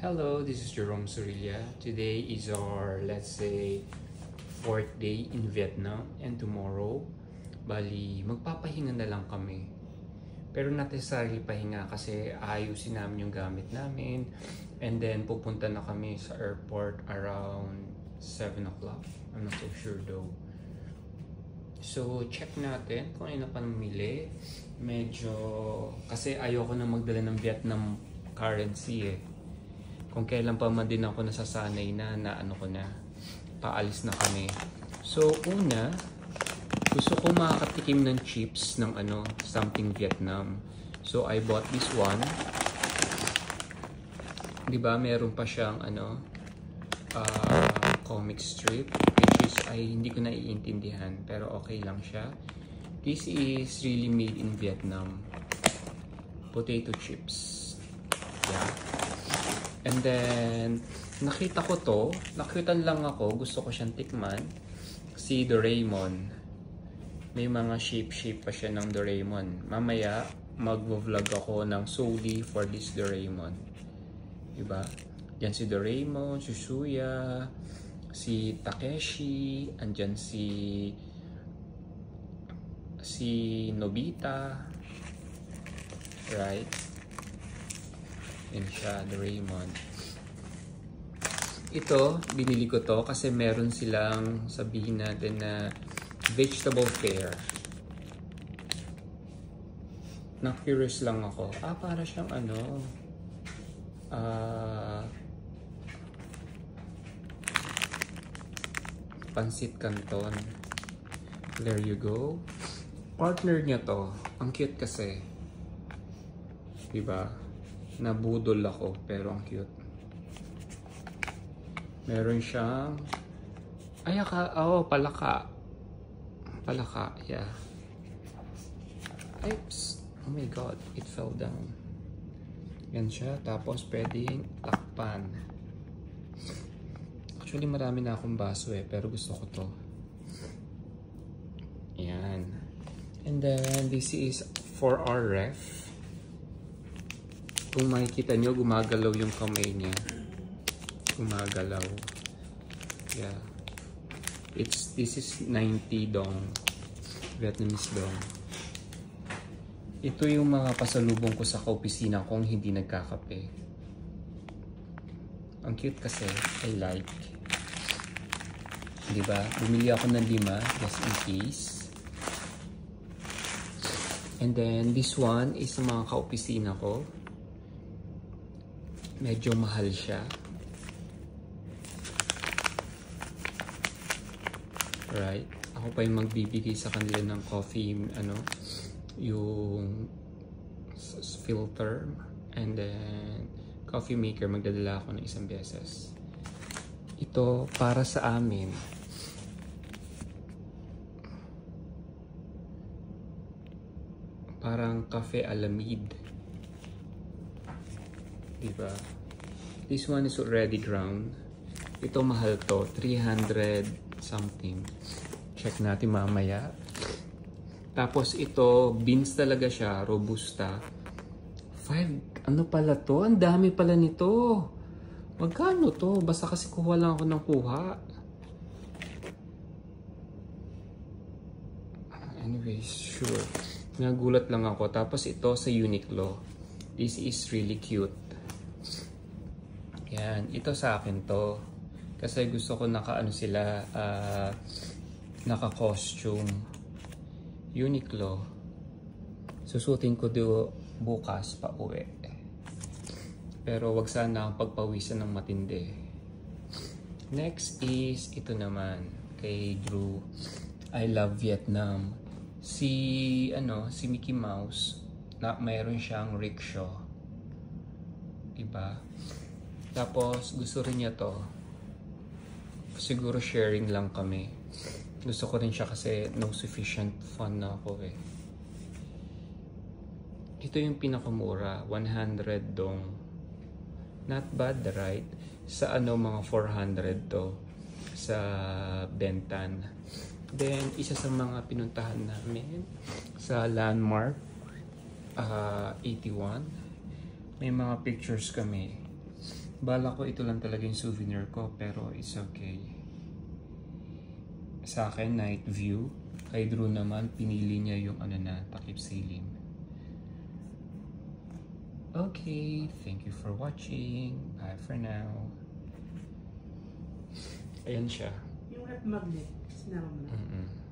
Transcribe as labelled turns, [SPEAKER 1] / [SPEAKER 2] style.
[SPEAKER 1] Hello, this is Jerome Sorilla. Today is our, let's say, fourth day in Vietnam, and tomorrow, bali, magpapahinga na lang kami. Pero not necessarily pahinga kasi ayusin namin yung gamit namin, and then pupunta na kami sa airport around 7 o'clock. I'm not so sure though. So, check natin kung ano pa namili. Medyo, kasi ayoko na magdala ng Vietnam currency eh. Kung kailan pa man din ako nasasanay na ano ko na, paalis na kami. So, una, gusto ko makakatikim ng chips ng something Vietnam. So, I bought this one. Diba, meron pa siyang comic strip, which is, hindi ko naiintindihan, pero okay lang siya. This is really made in Vietnam. Potato chips. Yeah. And then, nakita ko to, nakitan lang ako, gusto ko siyang tikman. Si Doraemon. May mga shape pa siya ng Doraemon. Mamaya, mag-vlog ako ng solely for this Doraemon. Diba? Yan si Doraemon, si Shuya, si Takeshi, andyan si Nobita. Right? Yan siya, Doraemon. Ito, binili ko to kasi meron silang, sabihin natin na vegetable fair. Na-curious lang ako. Para siyang Pansit Canton. There you go. Partner niya to. Ang cute kasi. Diba? Nabudol ako, pero ang cute. Meron siyang palaka. Palaka, yeah. Oops. Oh my god, it fell down. Yan siya, tapos pwedeng takpan. Actually, marami na akong baso pero gusto ko to. Yan. And then, this is for our ref. Kung makikita nyo, gumagalaw yung kamay niya. Gumagalaw. Yeah. This is 90 dong. Vietnamese dong. Ito yung mga pasalubong ko sa kaopisina kung hindi nagkakape. Ang cute kasi. I like. Diba? Bumili ako ng 5 just in case. And then, this one is sa mga kaopisina ko. Medyo mahal siya. Right? Ako pa yung magbibigay sa kanila ng coffee, yung filter. And then, coffee maker, magdadala ako ng 1 beses. Ito, para sa amin. Parang cafe alamid. Diba? This one is already ground. Ito mahal to, 300 something. Check natin mamaya. Tapos ito, beans talaga siya, robusta. 5, pala to? Ang dami pala nito. Magkano to? Basta kasi kuha lang ako ng kuha. Anyways, sure. Nagulat lang ako. Tapos ito sa Uniqlo. This is really cute. Yan. Ito sa akin to. Kasi gusto ko naka-costume. Uniqlo. Susutin ko bukas pa uwi. Pero wag sana ang pagpawisan ng matindi. Next is ito naman. Kay Drew. I love Vietnam. Si Mickey Mouse. Mayroon siyang rickshaw. Diba? Tapos gusto rin niya to. Siguro sharing lang kami. Gusto ko rin siya kasi no sufficient fun na ako eh. Ito yung pinakamura, 100 dong. Not bad, right? Sa mga 400 to sa Bentan. Then isa sa mga pinuntahan namin sa Landmark 81. May mga pictures kami. Bala ko ito lang talaga yung souvenir ko, pero it's okay. Sa akin, night view. Kay Drew naman, pinili niya yung ano na, takip silim. Okay, thank you for watching. Bye for now. Ayan siya.
[SPEAKER 2] Yung rep magnet, sinama mo na.